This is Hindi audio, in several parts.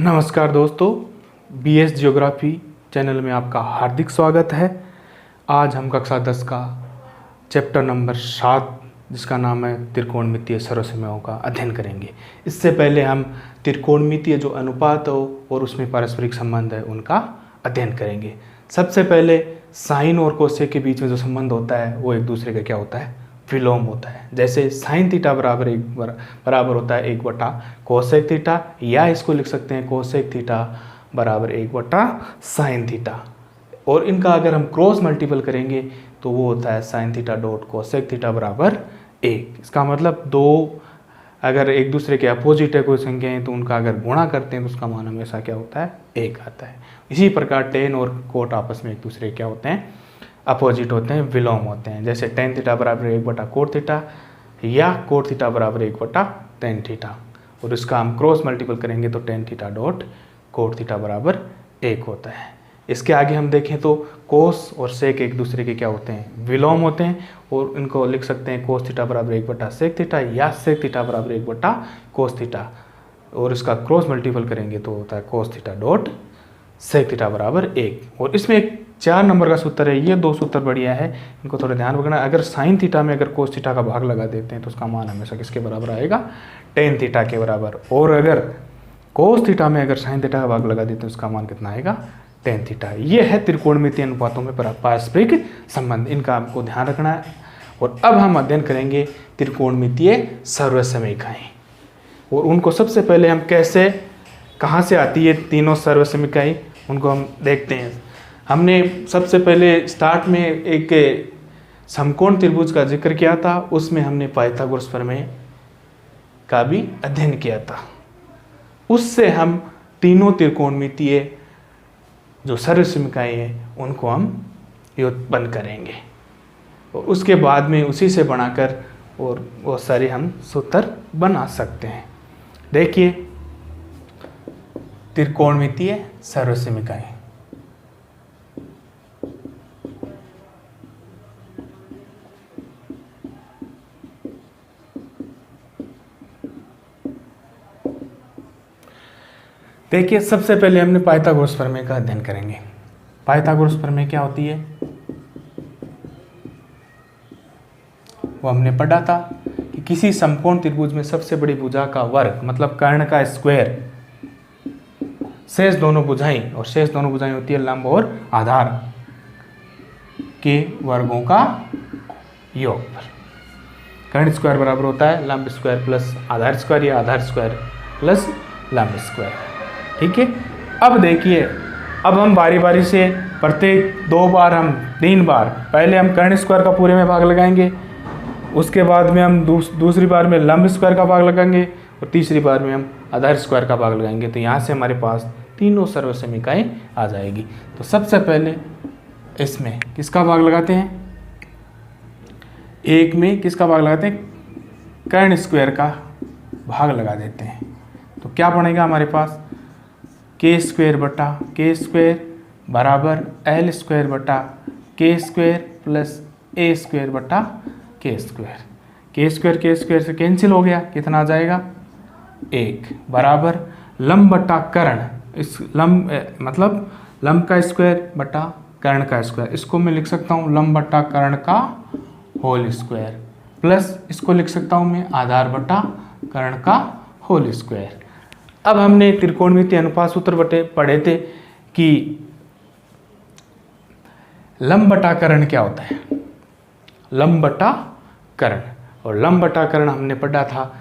नमस्कार दोस्तों, बीएस ज्योग्राफी चैनल में आपका हार्दिक स्वागत है। आज हम कक्षा 10 का चैप्टर नंबर 7 जिसका नाम है त्रिकोणमितीय सर्वसमयों का अध्ययन करेंगे। इससे पहले हम त्रिकोणमितीय जो अनुपात हो और उसमें पारस्परिक संबंध है उनका अध्ययन करेंगे। सबसे पहले साइन और कोसेक के बीच में जो संबंध होता है वो एक दूसरे का क्या होता है, विलोम होता है। जैसे साइन थीटा बराबर होता है 1 बटा कोसेक थीटा, या इसको लिख सकते हैं कोसेक थीटा बराबर 1 बटा साइन थीटा। और इनका अगर हम क्रॉस मल्टीपल करेंगे तो वो होता है sign theta dot cosec theta बराबर 1। इसका मतलब दो अगर एक दूसरे के अपोजिट है कोई संख्याएं तो उनका अगर गुणा करते हैं तो उसका मान हमेशा क्या होता है, 1 आता है। इसी प्रकार टेन और कोट आपस में एक दूसरे क्या होते हैं, अपोजिट होते हैं, विलोम होते हैं। जैसे टेन थीटा बराबर 1 बटा कोट थीटा या कोट थीटा बराबर 1 बटा टेन थीटा। और इसका हम क्रॉस मल्टीपल करेंगे तो tan theta dot cot theta बराबर 1 होता है। इसके आगे हम देखें तो कोस और सेक एक दूसरे के क्या होते हैं, विलोम होते हैं। और इनको लिख सकते हैं कोस थीटा बराबर 1 बटा सेक थीटा या सेक थीटा बराबर 1 बटा कोस थीटा। और इसका क्रॉस मल्टीपल करेंगे तो होता है cos theta dot sec theta बराबर 1। और इसमें एक 4 नंबर का सूत्र है। ये दो सूत्र बढ़िया है, इनको थोड़ा ध्यान रखना। अगर साइन थीटा में अगर कोस थीटा का भाग लगा देते हैं तो उसका मान हमेशा किसके बराबर आएगा, टेन थीटा के बराबर। और अगर कोस थीटा में अगर साइन थीटा का भाग लगा देते हैं तो उसका मान कितना आएगा, टेन थीटा। ये है त्रिकोणमितीय अनुपातों में पारस्परिक संबंध, इनका आपको ध्यान रखना है। और अब हम अध्ययन करेंगे त्रिकोणमितीय सर्वसमीकाएं। और उनको सबसे पहले हम कैसे, कहाँ से आती है तीनों सर्वसमीकाएं, उनको हम देखते हैं। हमने सबसे पहले स्टार्ट में एक समकोण त्रिभुज का जिक्र किया था, उसमें हमने पाइथागोरस प्रमेय का भी अध्ययन किया था। उससे हम तीनों त्रिकोणमितीय जो सर्वसमीकाएं हैं उनको हम व्युत्पन्न करेंगे। और उसके बाद में उसी से बनाकर और बहुत सारे हम सूत्र बना सकते हैं। देखिए त्रिकोणमितीय सर्वसमीकाएं। देखिए सबसे पहले हमने पाइथागोरस प्रमेय का अध्ययन करेंगे। पाइथागोरस प्रमेय क्या होती है वो हमने पढ़ा था कि किसी समकोण त्रिभुज में सबसे बड़ी भुजा का वर्ग मतलब कर्ण का स्क्वायर, शेष दोनों भुजाएं, और शेष दोनों भुजाएं होती है लंब और आधार के वर्गों का योग। कर्ण स्क्वायर बराबर होता है लंब स्क्वायर प्लस आधार स्क्वायर या आधार स्क्वायर प्लस लंब स्क्वायर। ठीक है। अब देखिए, अब हम बारी बारी से प्रत्येक 2 बार हम 3 बार, पहले हम कर्ण स्क्वायर का पूरे में भाग लगाएंगे, उसके बाद में हम दूसरी बार में लंब स्क्वायर का भाग लगाएंगे और तीसरी बार में हम आधार स्क्वायर का भाग लगाएंगे। तो यहाँ से हमारे पास तीनों सर्वसमीकाएं आ जाएगी। तो सबसे पहले इसमें किसका भाग लगाते हैं, एक में किसका भाग लगाते हैं, कर्ण स्क्वायर का भाग लगा देते हैं। तो क्या बनेगा हमारे पास, के स्क्वायर बटा के स्क्वायर बराबर एल स्क्वायर बटा के स्क्वायर प्लस ए स्क्वायर बटा के स्क्वायर। के स्क्वायर से कैंसिल हो गया, कितना आ जाएगा 1 बराबर लंब बटा कर्ण, इस लंब मतलब लंब का स्क्वायर बटा कर्ण का स्क्वायर। इसको मैं लिख सकता हूँ लंब बटा कर्ण का होल स्क्वायर प्लस इसको लिख सकता हूँ मैं आधार बटा कर्ण का होल स्क्वायर। अब हमने त्रिकोणमितीय अनुपात सूत्र पढ़े थे कि लंब बटा कर्ण क्या होता है, लंब बटा कर्ण, और लंब बटा कर्ण हमने पढ़ा था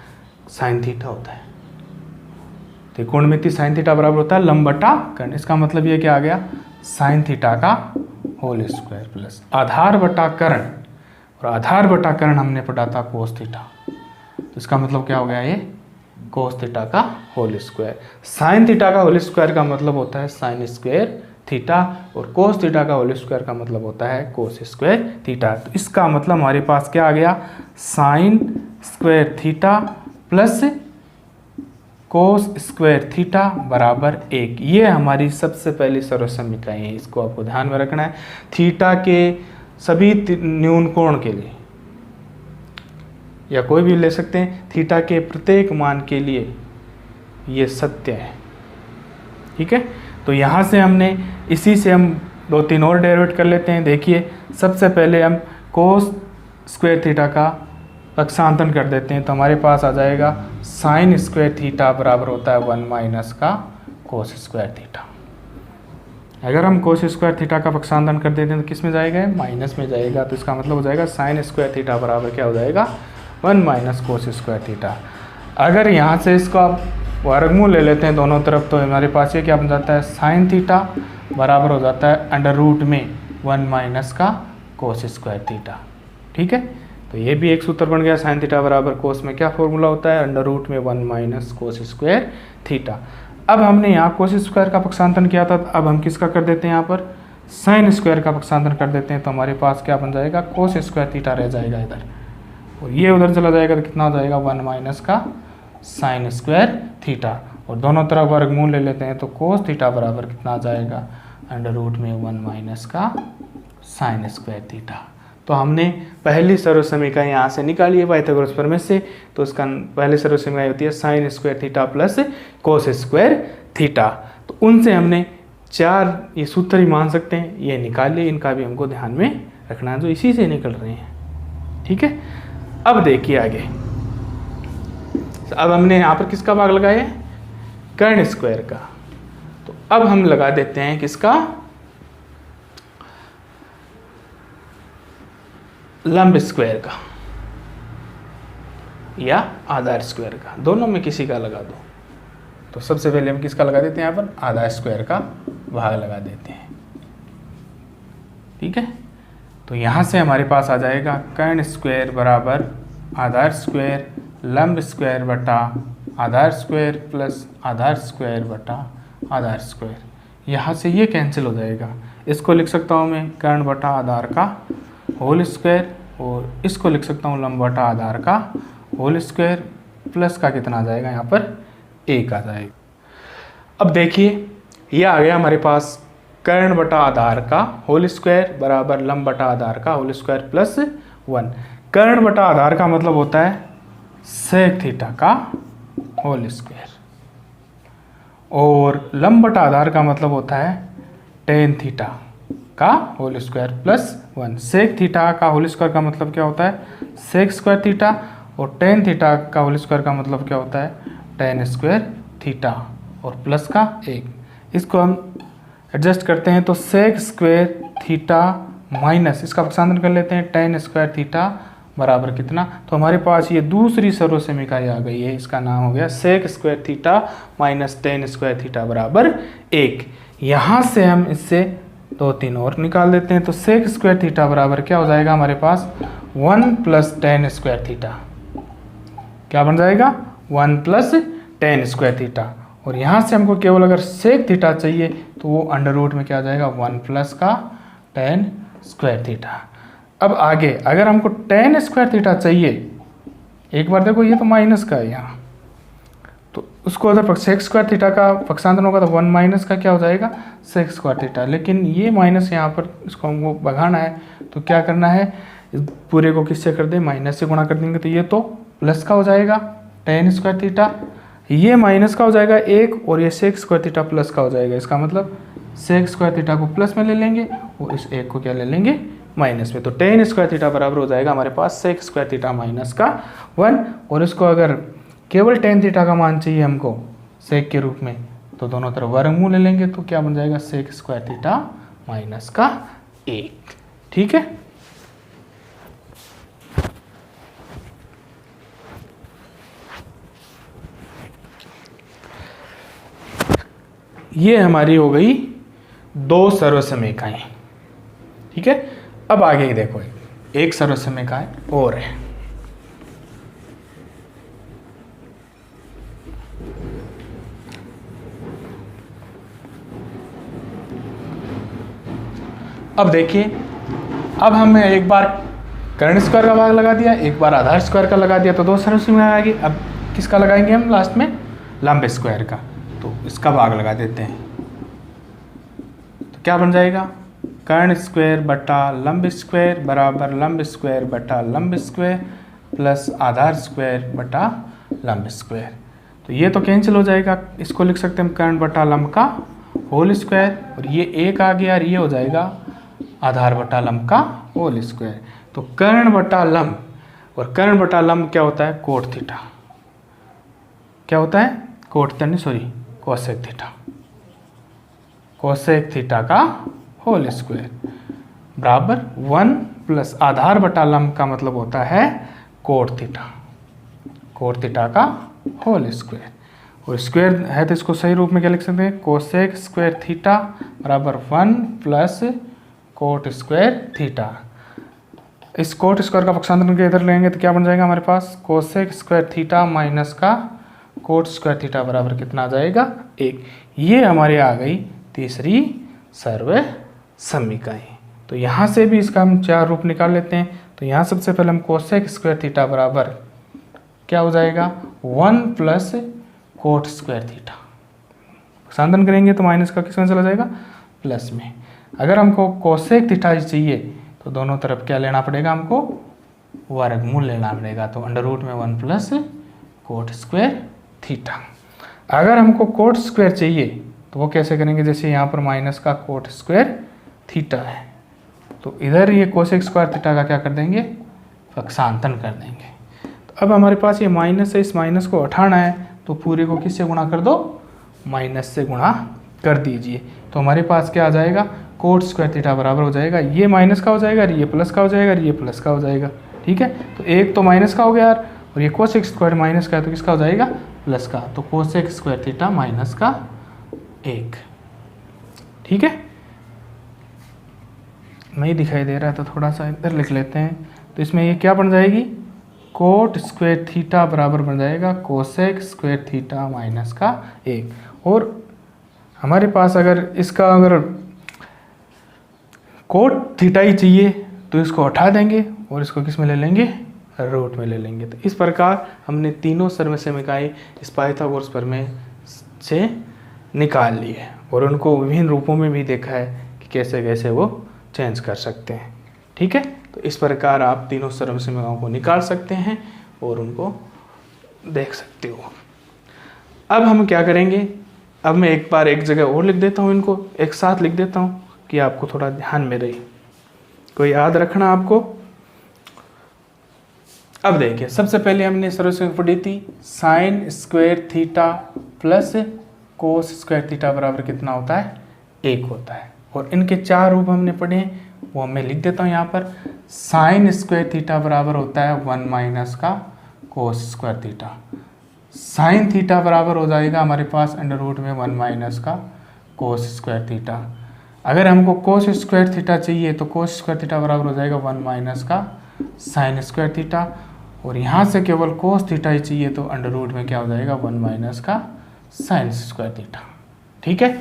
साइन थीटा होता है। त्रिकोणमितीय साइन थीटा बराबर होता है लंब बटा कर्ण। इसका मतलब ये क्या आ गया, साइन थीटा का होल स्क्वायर प्लस आधार बटा कर्ण, और आधार बटा कर्ण हमने पढ़ा था कोस थीटा। तो इसका मतलब क्या हो गया, ये कोस थीटा का होल स्क्वायर। साइन थीटा का होल स्क्वायर का मतलब होता है साइन स्क्वायर थीटा, और कोस थीटा का होल स्क्वायर का मतलब होता है कोस स्क्वायर थीटा। तो इसका मतलब हमारे पास क्या आ गया, sign square theta plus cos square theta बराबर 1। ये हमारी सबसे पहली सर्वसमीकाएं है, इसको आपको ध्यान में रखना है। थीटा के सभी न्यून कोण के लिए या कोई भी ले सकते हैं, थीटा के प्रत्येक मान के लिए ये सत्य है। ठीक है। तो यहाँ से हमने इसी से हम 2-3 और डेरिवेट कर लेते हैं। देखिए सबसे पहले हम कोस स्क्वायर थीटा का पक्षांतरण कर देते हैं, तो हमारे पास आ जाएगा साइन स्क्वायर थीटा बराबर होता है 1 माइनस का कोस स्क्वायर थीटा। अगर हम कोस स्क्वायर थीटा का पक्षांतरण कर देते हैं तो किस में जाएगा, माइनस में जाएगा। तो इसका मतलब हो जाएगा साइन स्क्वायर थीटा बराबर क्या हो जाएगा, 1 माइनस कोस स्क्वायर थीटा। अगर यहाँ से इसका वर्गमूल ले लेते हैं दोनों तरफ, तो हमारे पास ये क्या बन जाता है, साइन थीटा बराबर हो जाता है अंडर रूट में 1 माइनस का कोस स्क्वायर थीटा। ठीक है, तो ये भी एक सूत्र बन गया, साइन थीटा बराबर कोस में क्या फॉर्मूला होता है, अंडर रूट में 1 माइनस कोस स्क्वायर थीटा। अब हमने यहाँ कोस स्क्वायर का पक्षांतरण किया था, अब हम किसका कर देते हैं, यहाँ पर साइन स्क्वायर का पक्षांतरण कर देते हैं। तो हमारे पास क्या बन जाएगा, कोस स्क्वायर थीटा रह जाएगा इधर, और ये उधर चला जाएगा तो कितना हो जाएगा, 1 माइनस का साइन स्क्वायर थीटा। और दोनों तरफ वर्गमूल ले लेते हैं तो कोस थीटा बराबर कितना आ जाएगा, अंडर रूट में 1 माइनस का साइन स्क्वायर थीटा। तो हमने पहली सर्व समीकरण यहाँ से निकाली है पाइथागोरस प्रमेय से। तो उसका पहली सर्व समीकरण होती है sine square theta plus cos square theta. तो उनसे हमने 4 ये सूत्र ही मान सकते हैं, ये निकाल लिए, इनका भी हमको ध्यान में रखना है जो इसी से निकल रहे हैं। ठीक है, अब देखिए आगे, अब हमने यहाँ पर किसका भाग लगाया है, कर्ण स्क्वायर का। तो अब हम लगा देते हैं किसका, लंब स्क्वायर का या आधार स्क्वायर का, दोनों में किसी का लगा दो। तो सबसे पहले हम किसका लगा देते हैं, यहाँ पर आधार स्क्वायर का भाग लगा देते हैं। ठीक है, तो यहाँ से हमारे पास आ जाएगा कर्ण स्क्वायर बराबर आधार स्क्वायर लंब स्क्वायर बटा आधार स्क्वायर प्लस आधार स्क्वायर बटा आधार स्क्वायर। यहाँ से ये कैंसिल हो जाएगा, इसको लिख सकता हूँ मैं कर्ण बटा आधार का होल स्क्वायर, और इसको लिख सकता हूँ लंब बटा आधार का होल स्क्वायर, प्लस का कितना आ जाएगा, यहाँ पर 1 आ जाएगा। अब देखिए ये आ गया हमारे पास कर्ण बटा आधार का होल स्क्वायर बराबर लंब बटा आधार का होल स्क्वायर प्लस 1। कर्ण बटा आधार का मतलब होता है सेक थीटा का होल स्क्वायर, और लंब बटा आधार का मतलब होता है टेन थीटा का whole square plus 1। Sec theta का होल स्क्वायर का मतलब क्या होता है, सेक स्क्वायर थीटा, और टेन थीटा का होल स्क्वायर का मतलब क्या होता है, टेन स्क्वायर थीटा, और प्लस का 1। इसको हम एडजस्ट करते हैं तो सेक स्क्वायर थीटा माइनस इसका पक्षांतरण कर लेते हैं टेन स्क्वायर थीटा बराबर कितना। तो हमारे पास ये दूसरी सर्व समीकरण आ गई है, इसका नाम हो गया sec square theta minus tan square theta बराबर 1। यहाँ से हम इससे 2-3 और निकाल देते हैं। तो सेक स्क्वायर थीटा बराबर क्या हो जाएगा हमारे पास, 1 प्लस टेन स्क्वायर थीटा, क्या बन जाएगा 1 प्लस टेन स्क्वायर थीटा। और यहाँ से हमको केवल अगर सेक थीटा चाहिए तो वो अंडर रूट में क्या आ जाएगा, 1 प्लस का टेन स्क्वायर थीटा। अब आगे अगर हमको टेन स्क्वायर थीटा चाहिए, एक बार देखो ये तो माइनस का है यहाँ, तो उसको अगर सेक स्क्वायर थीटा का पक्षांतरण होगा तो 1 माइनस का क्या हो जाएगा, सेक स्क्वायर थीटा। लेकिन ये माइनस यहाँ पर इसको हमको भगाना है, तो क्या करना है, इस पूरे को किससे कर दें, माइनस से गुणा कर देंगे, तो ये तो प्लस का हो जाएगा टेन स्क्वायर थीटा, ये माइनस का हो जाएगा 1, और ये सेक स्क्वायर थीटा प्लस का हो जाएगा। इसका मतलब सेक स्क्वायर थीटा को प्लस में ले लेंगे और इस 1 को क्या ले लेंगे, माइनस में। तो टेन स्क्वायर थीटा बराबर हो जाएगा हमारे पास सेक स्क्वायर थीटा माइनस का 1। और इसको अगर केवल टेन थीटा का मान चाहिए हमको सेक के रूप में, तो दोनों तरफ वर्गमूल ले लेंगे, तो क्या बन जाएगा सेक स्क्वायर थीटा माइनस का 1। ठीक है, ये हमारी हो गई 2 सर्व समीकरण। ठीक है, अब आगे ही देखो एक सर्व समीकरण और है। अब देखिए, अब हमने एक बार कर्ण स्क्वायर का भाग लगा दिया, एक बार आधार स्क्वायर का लगा दिया, तो 2 सर्व समीकरण आ गई। अब किसका लगाएंगे हम लास्ट में, लंब स्क्वायर का। तो इसका भाग लगा देते हैं, तो क्या बन जाएगा, कर्ण स्क्वायर बटा लंब स्क्वायर बराबर लंब स्क्वायर बटा लंब स्क्वायर प्लस आधार स्क्वायर बटा लंब स्क्वायर। तो ये तो कैंसिल हो जाएगा, इसको लिख सकते हैं हम कर्ण बटा लंब का होल स्क्वायर, और ये एक आ गया और ये हो जाएगा आधार बटा लंब का होल स्क्वायर। तो कर्ण बटा लंब, और कर्ण बटा लंब क्या होता है, कोट थीटा। क्या होता है, कोट नहीं sorry cosec theta, cosec theta का होल स्क्वायर बराबर 1 प्लस आधार बटा लंब का मतलब होता है कोट थीटा, कोट थीटा का होल स्क्वायर। और स्क्वायर है तो इसको सही रूप में क्या लिख सकते हैं, कोसेक स्क्वायर थीटा बराबर 1 प्लस कोट स्क्वायर थीटा। इस कोट स्क्वायर का पक्षांतर के इधर लेंगे तो क्या बन जाएगा हमारे पास, कोसेक स्क्वायर थीटा माइनस का कोट स्क्वायर थीटा बराबर कितना आ जाएगा, 1। ये हमारे आ गई तीसरी सर्व समीकरण। तो यहाँ से भी इसका हम 4 रूप निकाल लेते हैं। तो यहाँ सबसे पहले हम कोसेक स्क्वायर थीटा बराबर क्या हो जाएगा, 1 प्लस कोट स्क्वायर थीटा। पक्षांतर करेंगे तो माइनस का किस में चला जाएगा, प्लस में। अगर हमको कोसेक थीटा चाहिए तो दोनों तरफ क्या लेना पड़ेगा, हमको वर्गमूल लेना पड़ेगा। तो अंडर रूट में 1 प्लस कोट स्क्वायर थीटा। अगर हमको कोट स्क्वायर चाहिए तो वो कैसे करेंगे, जैसे यहाँ पर माइनस का कोट स्क्वायर थीटा है तो इधर ये कोसेक स्क्वायर थीटा का क्या कर देंगे, पक्षांतर कर देंगे। तो अब हमारे पास ये माइनस है, इस माइनस को हटाना है तो पूरे को किससे गुणा कर दो, माइनस से गुणा कर दीजिए। तो हमारे पास क्या आ जाएगा, कोट स्क्वायर थीटा बराबर हो जाएगा, ये माइनस का हो जाएगा, ये प्लस का हो जाएगा, ये प्लस का हो जाएगा। ठीक है, तो एक तो माइनस का हो गया यार, और ये कोसेक स्क्वायर माइनस का है तो किसका हो जाएगा, प्लस का। तो कोसेक स्क्वायर थीटा माइनस का 1। ठीक है, नहीं दिखाई दे रहा है तो थोड़ा सा इधर लिख लेते हैं। तो इसमें ये क्या बन जाएगी, कोट स्क्वायर थीटा बराबर बन जाएगा कोसेक स्क्वायर थीटा माइनस का 1। और हमारे पास अगर इसका अगर कोट थीटा ही चाहिए तो इसको हटा देंगे और इसको किस में ले लेंगे, रूट में ले लेंगे। तो इस प्रकार हमने तीनों सर्व समीकरण इस पाइथागोरस प्रमेय से निकाल ली है और उनको विभिन्न रूपों में भी देखा है कि कैसे कैसे वो चेंज कर सकते हैं। ठीक है, तो इस प्रकार आप तीनों सर्व समीकरणों को निकाल सकते हैं और उनको देख सकते हो। अब हम क्या करेंगे, अब मैं एक बार एक जगह और लिख देता हूँ, इनको एक साथ लिख देता हूँ कि आपको थोड़ा ध्यान में रहे, कोई याद रखना आपको। अब देखिए, सबसे पहले हमने सर्व समीकरण पढ़ी थी, sign square theta plus cos square theta बराबर कितना होता है, 1 होता है। और इनके 4 रूप हमने पढ़े हैं, वो मैं लिख देता हूँ यहाँ पर। साइन स्क्वायर थीटा बराबर होता है 1 माइनस का कोस स्क्वायर थीटा। साइन थीटा बराबर हो जाएगा हमारे पास अंडर रूट में 1 माइनस का कोस स्क्वायर थीटा। अगर हमको कोस स्क्वायर थीटा चाहिए तो कोस स्क्वायर थीटा बराबर हो जाएगा 1 माइनस का साइन स्क्वायर थीटा। और यहाँ से केवल कोस थीटा ही चाहिए तो अंडर रूट में क्या हो जाएगा, 1 माइनस का साइन स्क्वायर थीटा। ठीक है,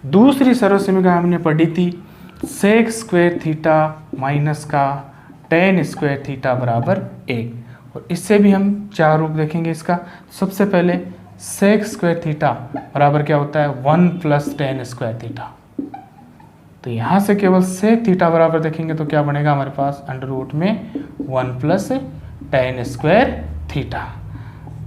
दूसरी सर्व समीकरण हमने पढ़ी थी, सेक स्क्वायर थीटा माइनस का टेन स्क्वायर थीटा बराबर 1। और इससे भी हम 4 रूप देखेंगे इसका। सबसे पहले सेक स्क्वायर थीटा बराबर क्या होता है, 1 प्लस टेन स्क्वायर थीटा। तो यहाँ से केवल सेक थीटा बराबर देखेंगे तो क्या बनेगा हमारे पास, अंडर रूट में 1 प्लस टेन स्क्वायर थीटा।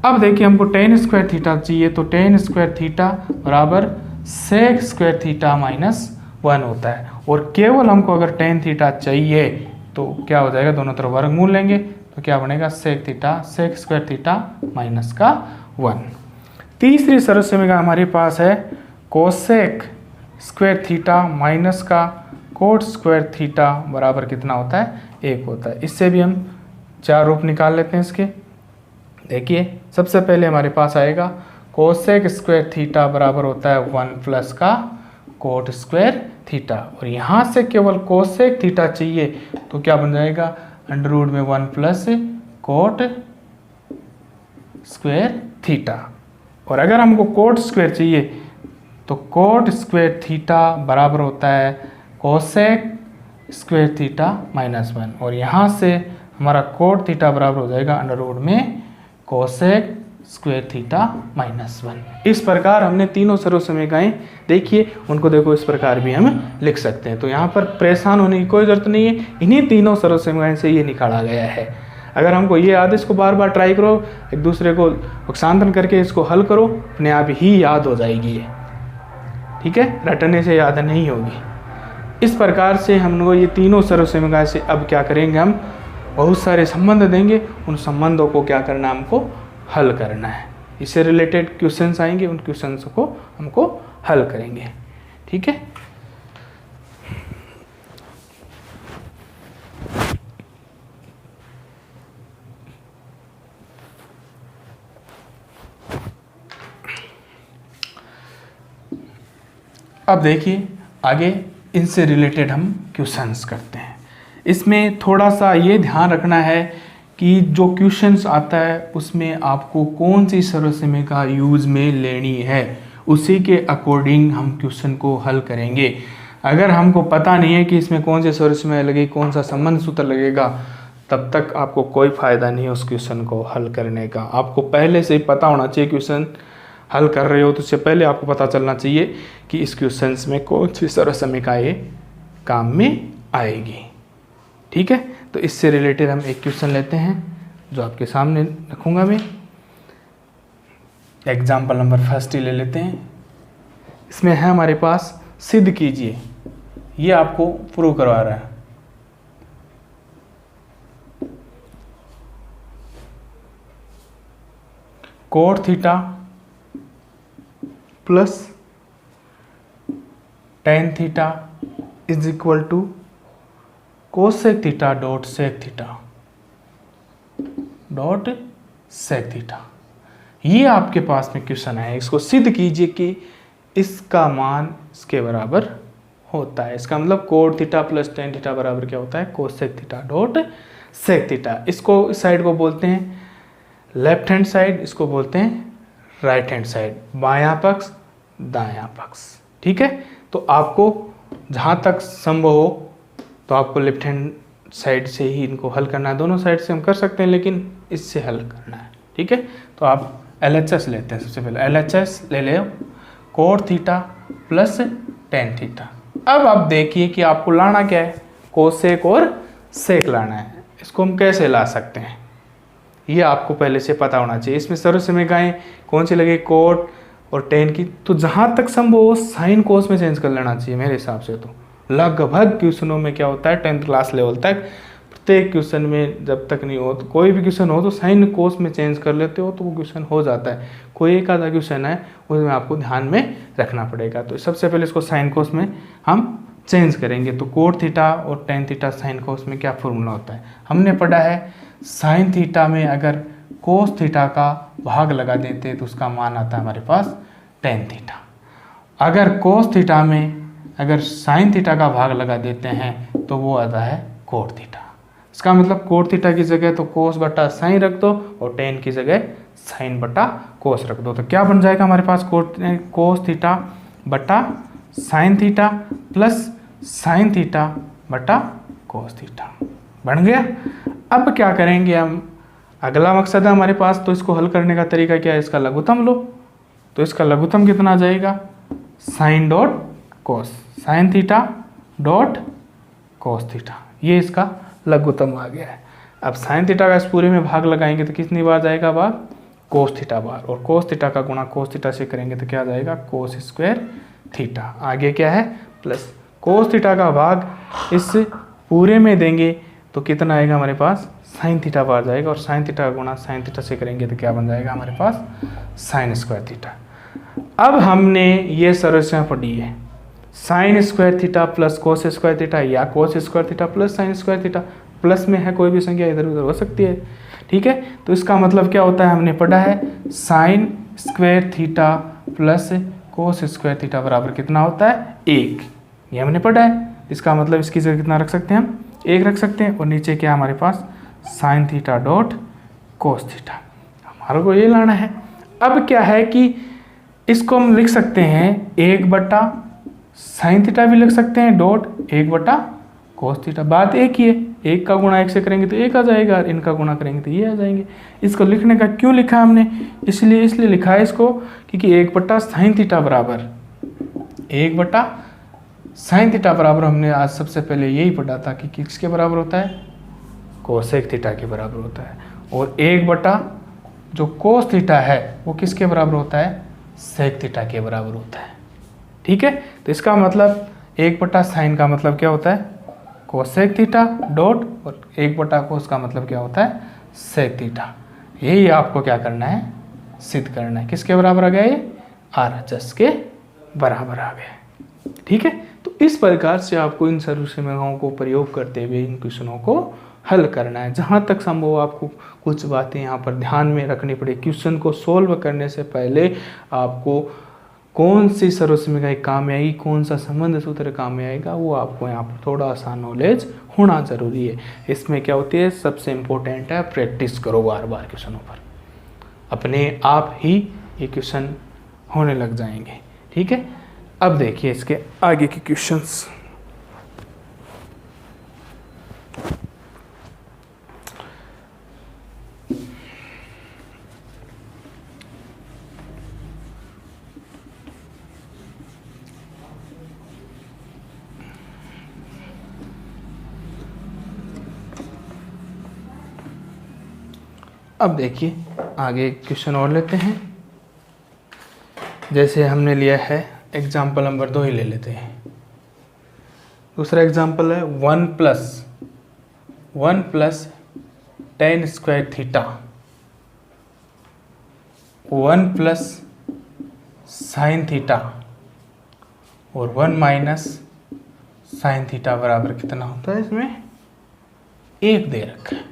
अब देखिए, हमको टेन स्क्वायर थीटा चाहिए तो टेन स्क्वायर थीटा बराबर सेक स्क्वायर थीटा माइनस 1 होता है। और केवल हमको अगर टेन थीटा चाहिए तो क्या हो जाएगा, दोनों तरफ वर्गमूल लेंगे तो क्या बनेगा, sec theta sec square theta minus का 1। तीसरी सर्व समीकरण हमारे पास है, कोसेक स्क्वायर थीटा माइनस का कोट स्क्वायर थीटा बराबर कितना होता है, 1 होता है। इससे भी हम 4 रूप निकाल लेते हैं इसके। देखिए, सबसे पहले हमारे पास आएगा कोसेक स्क्वायर थीटा बराबर होता है 1 प्लस का कोट स्क्वायर थीटा। और यहाँ से केवल कोसेक थीटा चाहिए तो क्या बन जाएगा, अंडर रूट में 1 प्लस कोट स्क्वायर थीटा। और अगर हमको कोट स्क्वायर चाहिए तो कोट स्क्वायर थीटा बराबर होता है कोसेक स्क्वायर थीटा माइनस 1। और यहाँ से हमारा कोट थीटा बराबर हो जाएगा अंडर रूट में कोसेक स्क्वायर थीटा माइनस 1। इस प्रकार हमने तीनों सर्व समीकरण देखिए, उनको देखो इस प्रकार भी हम लिख सकते हैं। तो यहाँ पर परेशान होने की कोई ज़रूरत नहीं है, इन्हीं तीनों सर्व समीकरण से ये निकाला गया है। अगर हमको ये याद है, इसको बार बार ट्राई करो, एक दूसरे को पक्षांतरण करके इसको हल करो, अपने आप ही याद हो जाएगी ये, ठीक है, रटने से याद नहीं होगी। इस प्रकार से हम लोग ये तीनों सर्वसमीकरण से अब क्या करेंगे, हम बहुत सारे संबंध देंगे, उन संबंधों को क्या करना है, हमको हल करना है। इससे रिलेटेड क्वेश्चंस आएंगे, उन क्वेश्चंस को हमको हल करेंगे, ठीक है। अब देखिए आगे इनसे रिलेटेड हम क्वेश्चंस करते हैं। इसमें थोड़ा सा ये ध्यान रखना है कि जो क्वेश्चंस आता है उसमें आपको कौन सी सर्वसमीकरण का यूज़ में लेनी है, उसी के अकॉर्डिंग हम क्वेश्चन को हल करेंगे। अगर हमको पता नहीं है कि इसमें कौन से सर्वसमीकरण लगेगी, कौन सा संबंध सूत्र लगेगा, तब तक आपको कोई फ़ायदा नहीं है उस क्वेश्चन को हल करने का। आपको पहले से ही पता होना चाहिए, क्वेश्चन हल कर रहे हो तो उससे पहले आपको पता चलना चाहिए कि इस क्वेश्चंस में कौन सी सर्वसमीकरण ये काम में आएगी, ठीक है। तो इससे रिलेटेड हम एक क्वेश्चन लेते हैं जो आपके सामने रखूँगा मैं। एग्जाम्पल नंबर फर्स्ट ही ले लेते हैं। इसमें है हमारे पास, सिद्ध कीजिए, ये आपको प्रूव करवा रहा है। Cot theta plus tan theta is equal to cosec theta dot sec theta dot sec theta. ये आपके पास में क्वेश्चन है, इसको सिद्ध कीजिए कि इसका मान इसके बराबर होता है। इसका मतलब cot theta plus tan theta बराबर क्या होता है, cosec theta dot sec theta. इसको इस साइड को बोलते हैं लेफ्ट हैंड साइड, इसको बोलते हैं राइट हैंड साइड, बायां पक्ष दायां पक्ष, ठीक है। तो आपको जहाँ तक संभव हो तो आपको लेफ्ट हैंड साइड से ही इनको हल करना है। दोनों साइड से हम कर सकते हैं, लेकिन इससे हल करना है, ठीक है। तो आप LHS लेते हैं। सबसे पहले LHS ले ले, coat theta plus tan theta. अब आप देखिए कि आपको लाना क्या है, कोसेक और सेक लाना है। इसको हम कैसे ला सकते हैं, ये आपको पहले से पता होना चाहिए। इसमें सर्वसमीकरण कौन सी लगे, कोट और टेन की। तो जहाँ तक संभव हो साइन कोस में चेंज कर लेना चाहिए मेरे हिसाब से। तो लगभग क्वेश्चनों में क्या होता है, 10th क्लास लेवल तक प्रत्येक क्वेश्चन में जब तक नहीं हो तो कोई भी क्वेश्चन हो तो साइन कोस में चेंज कर लेते हो तो वो क्वेश्चन हो जाता है। कोई एक आधा क्वेश्चन है उसमें आपको ध्यान में रखना पड़ेगा। तो सबसे पहले इसको साइन कोस में हम चेंज करेंगे। तो कोट थीटा और टेन थीटा साइन कोस में क्या फॉर्मूला होता है, हमने पढ़ा है साइन थीटा में अगर कोस थीटा का भाग लगा देते हैं तो उसका मान आता है हमारे पास टेन थीटा। अगर कोस थीटा में अगर साइन थीटा का भाग लगा देते हैं तो वो आता है कोट थीटा। इसका मतलब कोट थीटा की जगह तो कोस बटा साइन रख दो और टेन की जगह साइन बटा कोस रख दो। तो क्या बन जाएगा हमारे पास, कोस थीटा बटा sine theta plus sine theta बटा कोस थीटा बन गया। अब क्या करेंगे हम, अगला मकसद है हमारे पास, तो इसको हल करने का तरीका क्या है, इसका लघुत्तम लो। तो इसका लघुत्तम कितना आ जाएगा, sine dot cos, sine theta dot cos theta, ये इसका लघुत्तम आ गया है। अब साइन थीटा का इस पूरे में भाग लगाएंगे तो कितनी बार जाएगा भाग, कोस थीटा बार, और कोस थीटा का गुणा कोस थीटा से करेंगे तो क्या आ जाएगा, कोस स्क्वायर थीटा। आगे क्या है, प्लस कोस थीटा का भाग इस पूरे में देंगे तो कितना आएगा हमारे पास, साइन थीटा बार जाएगा, और साइन थीटा का गुणा साइन थीटा से करेंगे तो क्या बन जाएगा हमारे पास, साइन स्क्वायर थीटा। अब हमने ये संरचना पढ़ी है, sine square theta plus cos square theta या cos square theta plus sine square theta. Plus में है कोई भी संख्या इधर उधर हो सकती है, ठीक है। तो इसका मतलब क्या होता है, हमने पढ़ा है sine square theta plus cos square theta बराबर कितना होता है, 1। ये हमने पढ़ा है। इसका मतलब इसकी जगह कितना रख सकते हैं हम, 1 रख सकते हैं, और नीचे क्या हमारे पास sine theta dot cos theta, हमारे को ये लाना है। अब क्या है कि इसको हम लिख सकते हैं 1 बटा साइन थीटा भी लिख सकते हैं डॉट 1 बटा कोस थीटा। बात एक ही है, 1 का गुणा 1 से करेंगे तो 1 आ जाएगा, और इनका गुणा करेंगे तो ये आ जाएंगे। इसको लिखने का क्यों लिखा हमने, इसलिए लिखा है इसको क्योंकि 1 बटा साइन थीटा बराबर 1 बटा साइन थीटा बराबर हमने आज सबसे पहले यही पढ़ा था कि किसके बराबर होता है, कोसेक थीटा के बराबर होता है, और 1 जो कोस थीटा है वो किसके बराबर होता है, सेक थीटा के बराबर होता है। ठीक है, तो इसका मतलब 1 साइन का मतलब क्या होता है, कोसेक थीटा डॉट, और 1 कोस का मतलब क्या होता है, सेक थीटा। यही आपको क्या करना है, सिद्ध करना है। किसके बराबर आ गया ये, RHS के बराबर आ गया। ठीक है, तो इस प्रकार से आपको इन सर्वसमीकरणों को प्रयोग करते हुए इन क्वेश्चनों को हल करना है। जहाँ तक संभव आपको कुछ बातें यहाँ पर ध्यान में रखनी पड़े। क्वेश्चन को सोल्व करने से पहले आपको कौन सी सर्वसमीकरण काम में आएगी, कौन सा संबंध सूत्र काम में आएगा, वो आपको यहाँ पर थोड़ा सा नॉलेज होना जरूरी है। इसमें क्या होती है, सबसे इम्पोर्टेंट है प्रैक्टिस करो बार बार क्वेश्चनों पर, अपने आप ही ये क्वेश्चन होने लग जाएंगे। ठीक है, अब देखिए इसके आगे के क्वेश्चंस। अब देखिए आगे क्वेश्चन और लेते हैं। जैसे हमने लिया है एग्जाम्पल नंबर 2 ही ले लेते हैं। दूसरा एग्जाम्पल है 1 plus tan square theta 1 plus sine theta और 1 माइनस साइन थीटा बराबर कितना होता है, इसमें 1 दे रखा है।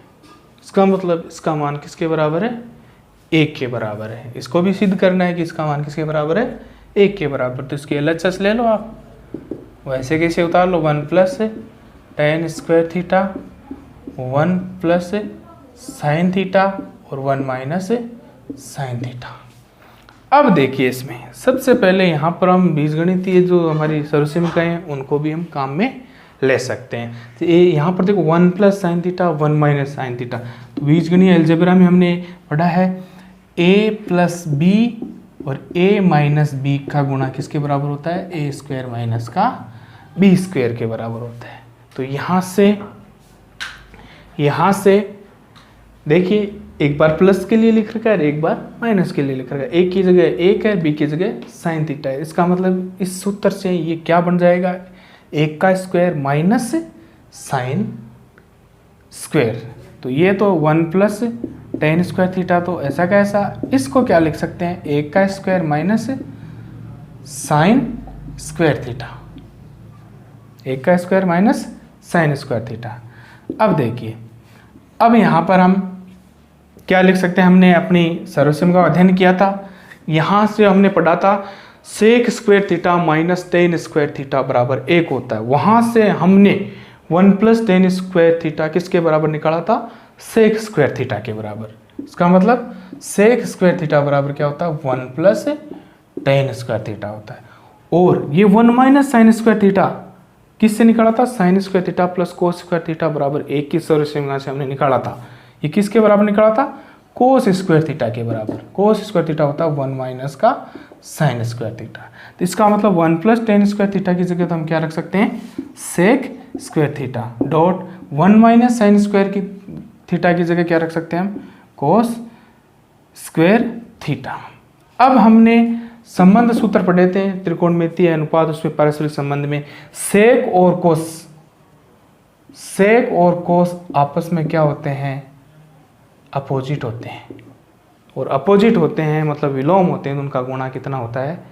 इसका मतलब इसका मान किसके बराबर है, 1 के बराबर है। इसको भी सिद्ध करना है कि इसका मान किसके बराबर है, 1 के बराबर। तो इसके LHS ले लो आप, वैसे कैसे उतार लो, 1 plus tan square theta 1 plus sine theta और 1 माइनस साइन थीटा। अब देखिए इसमें सबसे पहले यहाँ पर हम बीजगणितीय जो हमारी सर्वसमीकरण हैं उनको भी हम काम में ले सकते हैं। तो ये यहाँ पर देखो 1 plus sine theta 1 minus sine theta, तो बीजगणितीय अलजेब्रा में हमने पढ़ा है a प्लस बी और a माइनस बी का गुणा किसके बराबर होता है, a स्क्वायर माइनस का b स्क्वायर के बराबर होता है। तो यहाँ से देखिए एक बार प्लस के लिए लिख रखा है, एक बार माइनस के लिए लिख रखा है। a की जगह 1 है, b की जगह साइन थीटा है। इसका मतलब इस सूत्र से ये क्या बन जाएगा, 1 का स्क्वायर माइनस साइन स्क्वायर। तो ये तो 1 प्लस tan स्क्वायर थीटा, तो ऐसा का ऐसा इसको क्या लिख सकते हैं, 1 का square minus sine square theta, 1 का square minus sine square theta. अब देखिए, अब यहाँ पर हम क्या लिख सकते हैं, हमने अपनी सर्वसमीकरण का अध्ययन किया था, यहाँ से हमने पढ़ा था sec square theta minus tan square theta बराबर 1 होता है। वहाँ से हमने 1 प्लस tan स्क्वायर थीटा किसके बराबर निकाला था, सेक स्क्वायर थीटा के बराबर। इसका मतलब सेक स्क्वायर थीटा बराबर क्या होता है, 1 प्लस tan स्क्वायर थीटा होता है। और ये 1 माइनस साइन स्क्वायर थीटा किससे निकाला था, sign square theta plus cos square theta बराबर 1 की सर्वसमीकरण से हमने निकाला था। ये किसके बराबर निकाला था, कोस स्क्वायर थीटा के बराबर। कोस स्क्वायर थीटा होता है 1 माइनस का साइन स्क्वायर थीटा। तो इसका मतलब 1 प्लस tan स्क्वायर थीटा की जगह तो हम क्या रख सकते हैं, sec square theta dot 1 minus sine square की थीटा की जगह क्या रख सकते हैं हम, कोस स्क्वायर थीटा। अब हमने संबंध सूत्र पढ़े थे त्रिकोणमितीय अनुपात, उसमें पारस्परिक संबंध में सेक और कोस आपस में क्या होते हैं, अपोजिट होते हैं। और अपोजिट होते हैं मतलब विलोम होते हैं, तो उनका गुणा कितना होता है,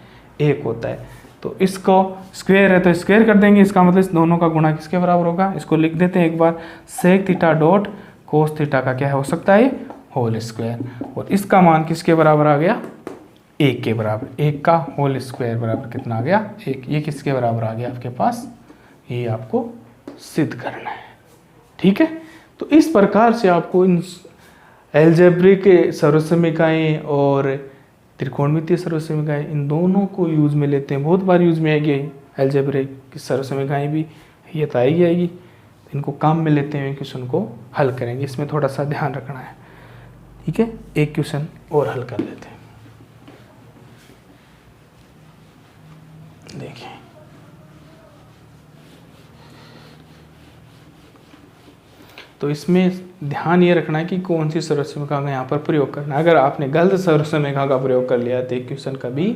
1 होता है। तो इसको स्क्वायर है तो स्क्वायर कर देंगे, इसका मतलब इस दोनों का गुणा किसके बराबर होगा, इसको लिख देते हैं एक बार, sec theta dot cos theta का क्या हो सकता है, होल स्क्वायर। और इसका मान किसके बराबर आ गया, 1 के बराबर। 1 का होल स्क्वायर बराबर कितना आ गया, 1। ये किसके बराबर आ गया आपके पास, ये आपको सिद्ध करना है। ठीक है, तो इस प्रकार से आपको इन एल्जेब्रिक सर्वसमीकरण और त्रिकोणमितीय सर्वसमीकरण इन दोनों को यूज में लेते हैं। बहुत बार यूज में आएगी एल्जेब्रिक की सर्वसमीकरण भी, ये तो आई आएगी। इनको काम में लेते हुए क्वेश्चन को हल करेंगे, इसमें थोड़ा सा ध्यान रखना है। ठीक है, एक क्वेश्चन और हल कर लेते हैं। देखिए तो इसमें ध्यान ये रखना है कि कौन सी सर्वसमीकरण का यहाँ पर प्रयोग करना है। अगर आपने गलत सर्वसमीकरण का प्रयोग कर लिया तो क्वेश्चन कभी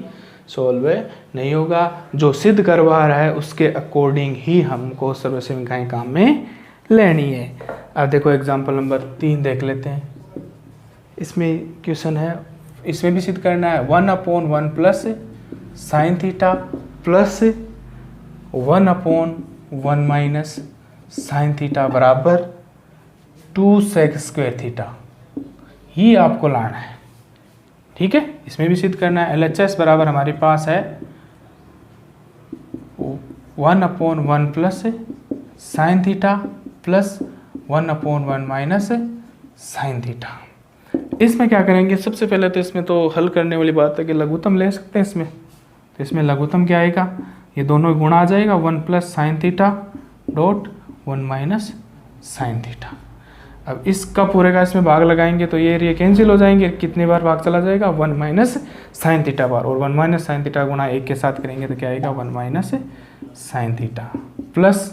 सॉल्व नहीं होगा। जो सिद्ध करवा रहा है उसके अकॉर्डिंग ही हमको सर्वसमीकरण काम में लेनी है। अब देखो एग्जाम्पल नंबर 3 देख लेते हैं। इसमें क्वेश्चन है, इसमें भी सिद्ध करना है 1/1 plus sine theta plus 1/1 minus sine theta बराबर 2 सेक स्क्वायर थीटा, ये आपको लाना है। ठीक है, इसमें भी सिद्ध करना है। LHS बराबर हमारे पास है 1/1 plus sine theta plus 1/1 minus sine theta. इसमें क्या करेंगे, सबसे पहले तो इसमें तो हल करने वाली बात है कि लघुत्तम ले सकते हैं इसमें। तो इसमें लघुत्तम क्या आएगा, ये दोनों गुणा आ जाएगा 1 plus sign theta dot 1 minus sine theta. अब इसका पूरे का इसमें भाग लगाएंगे तो ये कैंसिल हो जाएंगे। कितनी बार भाग चला जाएगा, 1 माइनस साइन थीटा बार, और 1 माइनस साइन थीटा गुणा 1 के साथ करेंगे तो क्या आएगा 1 minus sine theta plus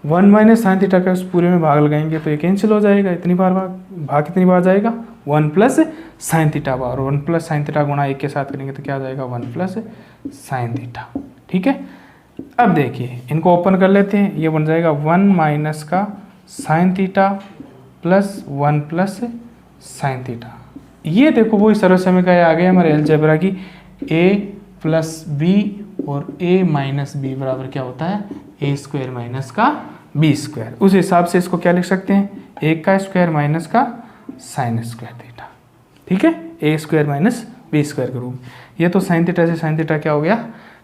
1 minus sine theta का उस पूरे में भाग लगाएंगे तो ये कैंसिल हो जाएगा। इतनी बार भाग कितनी बार जाएगा 1 प्लस साइन थीटा बार, और 1 प्लस साइन थीटा गुणा 1 के साथ करेंगे तो क्या आ जाएगा 1 प्लस साइन थीटा। ठीक है, अब देखिए इनको ओपन कर लेते हैं। ये बन जाएगा 1 माइनस का sine theta plus 1 plus sine theta. ये देखो वही सर्वसमीकरण आ गई हमारे अलजेब्रा की, a प्लस बी और a माइनस बी बराबर क्या होता है a स्क्वायर माइनस का b स्क्वायर। उस हिसाब से इसको क्या लिख सकते हैं, 1 का स्क्वायर माइनस का साइन स्क्वायर थीटा। ठीक है, a square minus b square के रूप। ये तो साइन थीटा से साइन थीटा क्या हो गया,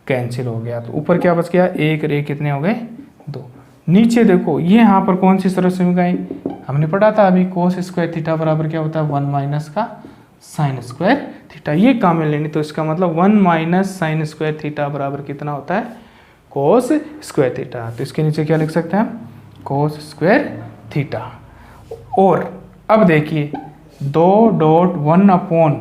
कैंसिल हो गया। तो ऊपर क्या बच गया, 1 और 1 कितने हो गए 2। नीचे देखो ये यहाँ पर कौन सी सर्वसमीकरण हमने पढ़ा था अभी, कोस स्क्वायर थीटा बराबर क्या होता है 1 माइनस का साइन स्क्वायर थीटा। ये काम में लेनी, तो इसका मतलब 1 माइनस साइन स्क्वायर थीटा बराबर कितना होता है कोस स्क्वायर थीटा। तो इसके नीचे क्या लिख सकते हैं हम, कोस स्क्वायर थीटा। और अब देखिए 2.1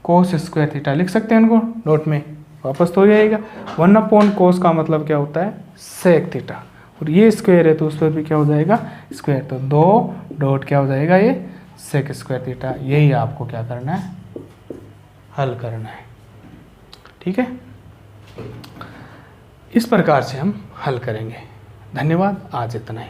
कोस स्क्वायर थीटा लिख सकते हैं इनको डॉट में, वापस तो हो जाएगा। 1 कोस का मतलब क्या होता है सेक थीटा, और ये स्क्वायर है तो उस पर भी क्या हो जाएगा स्क्वायर। तो 2 डॉट क्या हो जाएगा ये सेक स्क्वायर थीटा। यही आपको क्या करना है, हल करना है। ठीक है, इस प्रकार से हम हल करेंगे। धन्यवाद, आज इतना ही।